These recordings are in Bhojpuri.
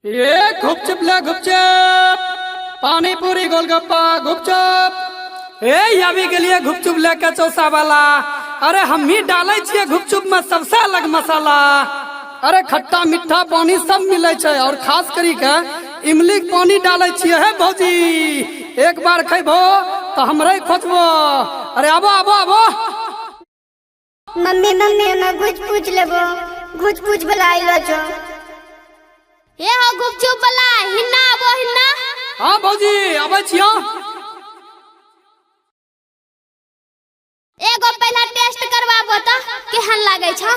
ये गुपचुप ले गुपचुप पानी पूरी गोलगप्पा गुपचुप ए अभी के लिए गुपचुप लेके चौसा वाला। अरे हम ही डाले छिए गुपचुप में सबसे अलग मसाला। अरे खट्टा मीठा पानी सब मिले छे और खास करी के इमली के पानी डाले छिए है भौजी। एक बार खैबो तो हमरे खोजबो। अरे आबो आबो आबो मम्मी मम्मी मैं कुछ पूछ लेबो कुछ बुलाइलो छो ये हो गुपचुप वाला हिन्ना आबो हिन्ना। हां भौजी आबे छियो। एगो पहला टेस्ट करवाबो त केहन लागे छ।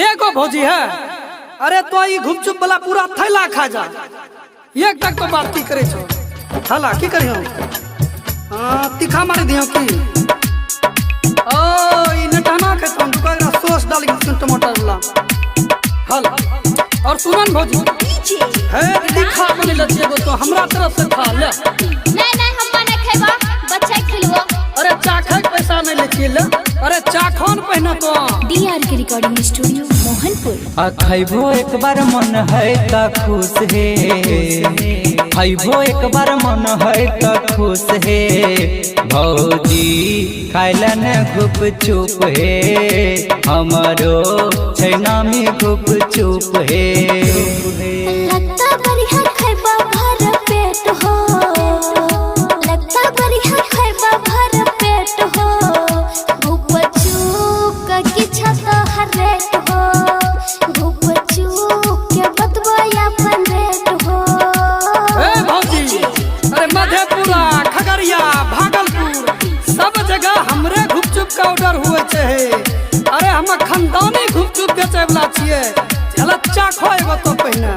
एगो भौजी है। अरे तो ई गुपचुप वाला पूरा थैला खा जा। एक तक तो बात की करे छो थैला की करियो। हां तीखा मार दियो की ओ ई नटाना के तुम तो एकरा सॉस डाल के टमाटर वाला हल। और सुनन भौजी है तीखा बने लगे तो हमरा तरफ से खा ले। नहीं हम माने खेबो बच्चा खिलबो। अरे चाखा के पैसा नहीं ले छिए ले। अरे चाखन पहना तो डीआर के रिकॉर्डिंग स्टूडियो मोहनपुर। आ खैबो एक बार मन है त खुश है, खैबो एक बार मन है त खुश है। भौजी खाइलन गुपचुप है हमारो छैना में गुपचुप है। लगता बढ़िया खैबा भर पेट हो, लगता बढ़िया खैबा भर पेट हो। गुपचुप का किछा तो हर रेट हो, गुपचुप के बतबो अपन रेट हो। ए भौजी अरे मधेपुरा खगड़िया भागलपुर सब जगह हमरे गुपचुप का ऑर्डर हुए छे। अरे हम खानदानी गुपचुप बेचे वाला छिए। चल चाखो एगो तो पहना।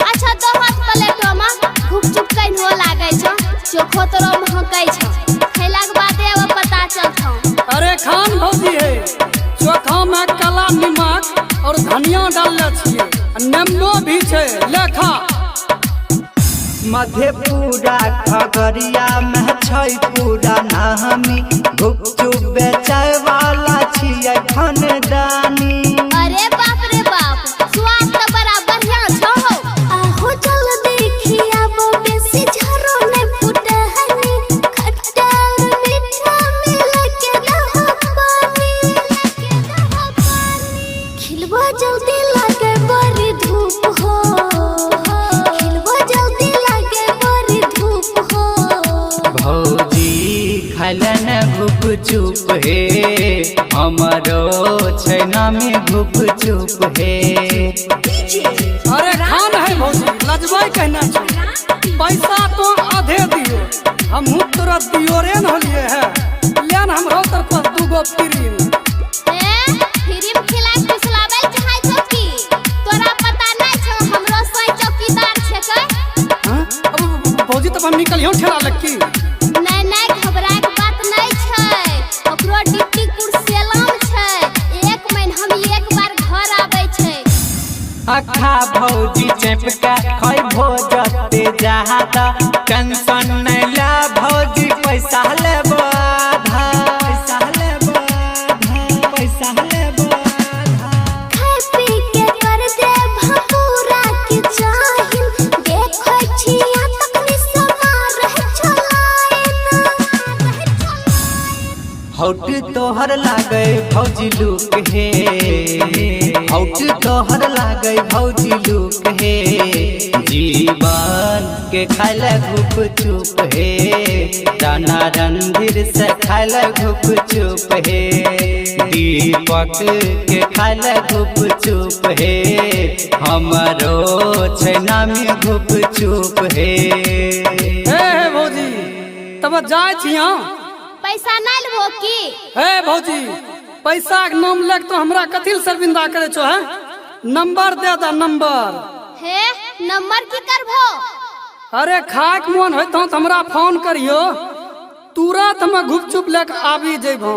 अच्छा तो हाथ प्लेटो में गुपचुप कैन हो लागे छ, चोखो तोरो महकै छ। खैला के बादे अब पता चलथौ। अरे खान भौजी है चोखा में काला नमक और धनिया डालले छिए, नेम्बो भी छे लेखा। मधेपुरा खगड़िया में छै पूरा नामी गुपचुप बेचे वाला छियै खानदानी। अरे बाप रे बाप स्वाद तो बड़ा बढ़िया छौ हो। आहो चल देखिया वो बेसी झरो ने फुटे हनी, खट्टा मीठा मिल के दहो पानी, खिलबो जल्दी लागे बड़ी धूप हो, खिलबो जल्दी लागे बड़ी धूप हो। भौजी खाइलन गुपचुप है हमारो छैना में गुपचुप है। अरे खान है भौजी लजबाई कहना छे। पैसा तो आधे दियो हम तुरंत दियो रे न होलिए है लेन हमरो तरफ दूगो फ्रीम। ए फ्रीम खिला फुसलाबै चाहै छौ की? तोरा पता नै छौ हमरो सोई चौकीदार छै कै। हां अब भौजी तब हम निकलियो ठेला लक्की। नहीं घबराए के बात नहीं छै, ओकरो ड्यूटी कुर्सेलाम छै। एक महीना हम एक बार घर आबै छै। अखा भौजी चैपका खैबो जते जहादा टेंशन नहीं ला भौजी पैसा लेबो आधा, पैसा लेबो आधा, पैसा लेबो आधा। खाय पी के कर दे भपूरा के चाहिन, देखै छिया तकनी समा रह छलाइन। हौट तोहर लागे भौजी लुक हे, हौट तोहर लागे भौजी लुक हे। जीवन के खाइले गुपचुप हे, दाना रणधीर से खाइले गुपचुप हे। दीपक के खाइले गुपचुप हे हमारो छैना में गुपचुप हे। ए भौजी तब जाय छियो। पैसा नहीं लेबो की? ए भौजी पैसा के नाम लेके तो हमरा कथि शर्मिंदा करे छो है। नंबर दे दा नंबर। हे नंबर की करबो? अरे खाक मन होत तो हमरा फोन करियो तुरंत हम गुपचुप लेके आबी जेबो।